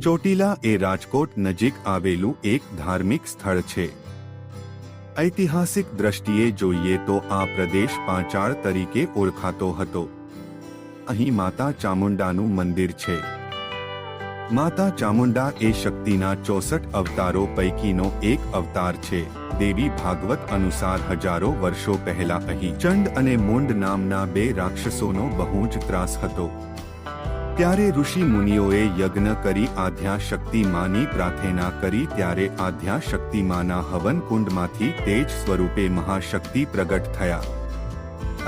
ચોટીલા એ રાજકોટ નજીક આવેલું એક ધાર્મિક સ્થળ છે. ઐતિહાસિક દ્રષ્ટિએ જોઈએ તો આ પ્રદેશ પાંચાળ તરીકે ઓળખાતો હતો. અહીં માતા ચામુંડાનું મંદિર છે. માતા ચામુંડા એ શક્તિના 64 અવતારો પૈકીનો એક અવતાર છે. દેવી ભાગવત અનુસાર હજારો વર્ષો પહેલા અહીં ચંડ અને મૂંડ નામના બે રાક્ષસોનો બહુ જ ત્રાસ હતો. ત્યારે ઋષિ મુનિઓએ યજ્ઞ કરી આદ્યા શક્તિ માની પ્રાર્થના કરી. ત્યારે આદ્યા શક્તિ માના હવન કુંડમાંથી તેજ સ્વરૂપે મહાશક્તિ પ્રગટ થયા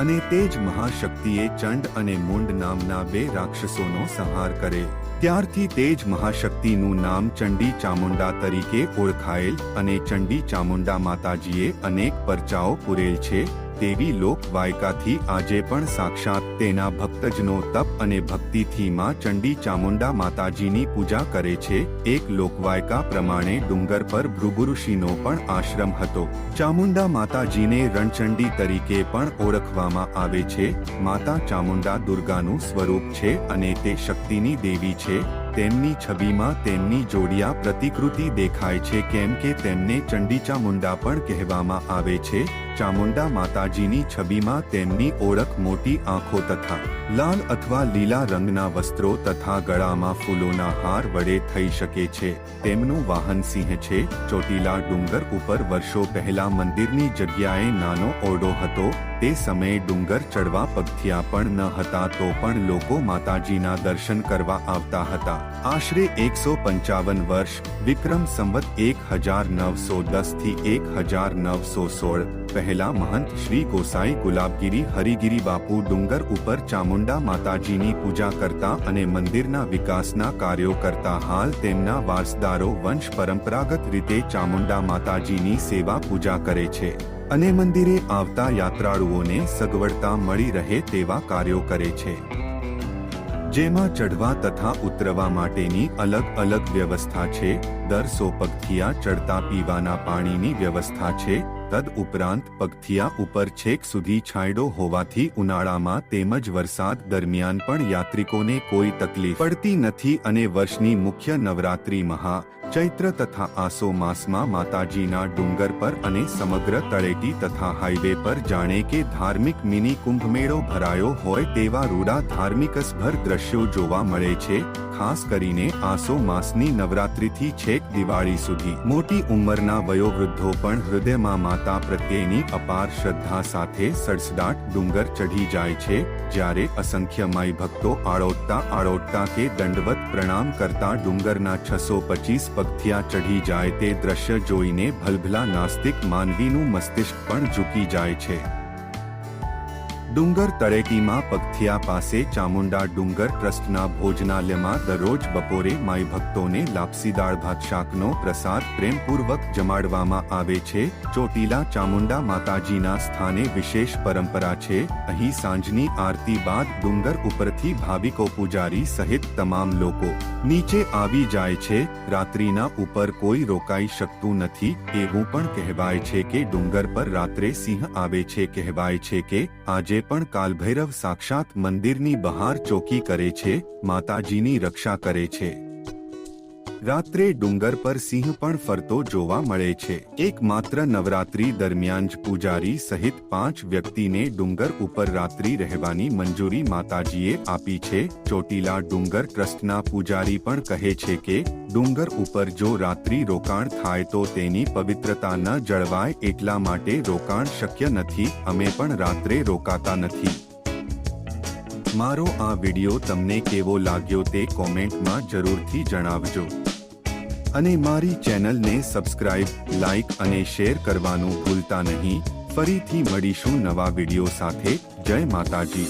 અને તેજ મહાશક્તિએ ચંડ અને મૂંડ નામના બે રાક્ષસોનો સંહાર કરે. ત્યારથી તેજ મહાશક્તિનું નામ ચંડી ચામુંડા તરીકે ઓળખાયેલ અને ચંડી ચામુંડા માતાજીએ અનેક પરચાઓ પૂરેલ છે. તેવી લોકવાયકાથી આજે પણ સાક્ષાત તેના ભક્તજનો તપ અને ભક્તિથી માં ચંડી ચામુંડા માતાજીની પૂજા કરે છે. એક લોકવાયકા પ્રમાણે ડુંગર પર ભૃગુ ઋષિનો પણ આશ્રમ હતો. ચામુંડા માતાજીને રણચંડી તરીકે પણ ઓળખવામાં આવે છે. માતા ચામુંડા દુર્ગાનું સ્વરૂપ છે અને તે શક્તિની દેવી છે. તેમની છબીમાં તેમની જોડિયા પ્રતિકૃતિ દેખાય છે, કેમ કે તેમને ચંડી ચામુંડા પણ કહેવામાં આવે છે. ચામુંડા માતાજીની છબીમાં તેમની ઓળખ મોટી આંખો તથા લાલ અથવા લીલા રંગના વસ્ત્રો તથા ગળામાં ફૂલોના હાર વડે થઈ શકે છે. તેમનું વાહન સિંહ છે. ચોટીલા ડુંગર ઉપર વર્ષો પહેલા મંદિરની જગ્યાએ નાનો ઓરડો હતો. તે સમયે ડુંગર ચડવા પગથિયા પણ ન હતા, તો પણ લોકો માતાજીના દર્શન કરવા આવતા હતા. આશરે 155 વર્ષ વિક્રમ સંવત 1910 થી 1916 પહેલા મહંત શ્રી ગોસાઈ ગુલાબગીરી હરિગીરી બાપુ ડુંગર ઉપર ચામુંડા માતાજીની પૂજા કરતા અને મંદિરના વિકાસના કાર્યો કરતા. હાલ તેમના વારસદારો વંશ પરંપરાગત રીતે ચામુંડા માતાજીની સેવા પૂજા કરે છે અને મંદિરે આવતા યાત્રાળુઓને સગવડતા મળી રહે તેવા કાર્યો કરે છે, જેમાં ચઢવા તથા ઉતરવા માટેની અલગ અલગ વ્યવસ્થા છે. દર 100 પગથિયા ચડતા પીવાના પાણીની વ્યવસ્થા છે. તદ ઉપરાંત પગથિયા ઉપર છેક સુધી છાંયડો હોવાથી ઉનાળામાં તેમજ વરસાદ દરમિયાન પણ યાત્રિકોને કોઈ તકલીફ પડતી નથી. અને વર્ષની મુખ્ય નવરાત્રિ ચૈત્ર તથા આસો માસમાં માતાજીના ડુંગર પર અને સમગ્ર તળેટી તથા હાઈવે પર જાણે કે ધાર્મિક મિની કુંભમેળો ભરાયો હોય તેવા રૂડા ધાર્મિકસભર દ્રશ્યો જોવા મળે છે. ખાસ કરીને આસો માસની નવરાત્રિથી છેક દિવાળી સુધી મોટી ઉંમરના વયોવૃદ્ધો પણ હૃદયમાં માતા પ્રત્યેની અપાર શ્રદ્ધા સાથે સડસડાટ ડુંગર ચઢી જાય છે. જ્યારે અસંખ્ય માઈ ભક્તો આળોટતા કે દંડવત પ્રણામ કરતા ડુંગરના 625 પગથિયા ચઢી જાય તે દ્રશ્ય જોઈને ભલભલા નાસ્તિક માનવીનું મસ્તિષ્ક પણ ઝૂકી જાય છે. ડુંગર તળેટીમાં પગથિયા પાસે ચામુંડા ડુંગર ટ્રસ્ટના ભોજનાલયમાં દરરોજ બપોરે માઈ ભક્તોને લાપસી દાળ ભાત શાકનો પ્રસાદ પ્રેમપૂર્વક જમાડવામાં આવે છે. ચોટીલા ચામુંડા માતાજીના સ્થાને વિશેષ પરંપરા છે. અહીં સાંજની આરતી બાદ ડુંગર ઉપરથી ભાવિકો પૂજારી સહિત તમામ લોકો નીચે આવી જાય છે. રાત્રિના ઉપર કોઈ રોકાઈ શકતું નથી. એવું પણ કહેવાય છે કે ડુંગર પર રાત્રે સિંહ આવે છે. કહેવાય છે કે આજે પણ કાલભૈરવ સાક્ષાત મંદિરની બહાર ચોકી કરે છે, માતાજીની રક્ષા કરે છે. રાત્રે ડુંગર પર સિંહ પણ ફરતો જોવા મળે છે. એકમાત્ર નવરાત્રી દરમિયાન જ પૂજારી સહિત 5 વ્યક્તિને ડુંગર ઉપર રાત્રિ રહેવાની મંજૂરી માતાજીએ આપી છે. ચોટીલા ડુંગર ટ્રસ્ટના પૂજારી પણ કહે છે કે ડુંગર ઉપર જો રાત્રિ રોકાણ થાય તો તેની પવિત્રતા ન જળવાય, એટલા માટે રોકાણ શક્ય નથી. અમે પણ રાત્રે રોકાતા નથી. મારો આ વિડિયો તમને કેવો લાગ્યો તે કોમેન્ટમાં જરૂરથી જણાવજો અને મારી ચેનલને સબસ્ક્રાઇબ, લાઇક અને શેર કરવાનું ભૂલતા નહીં. ફરીથી મળીશું નવા વિડિયો સાથે. જય માતાજી.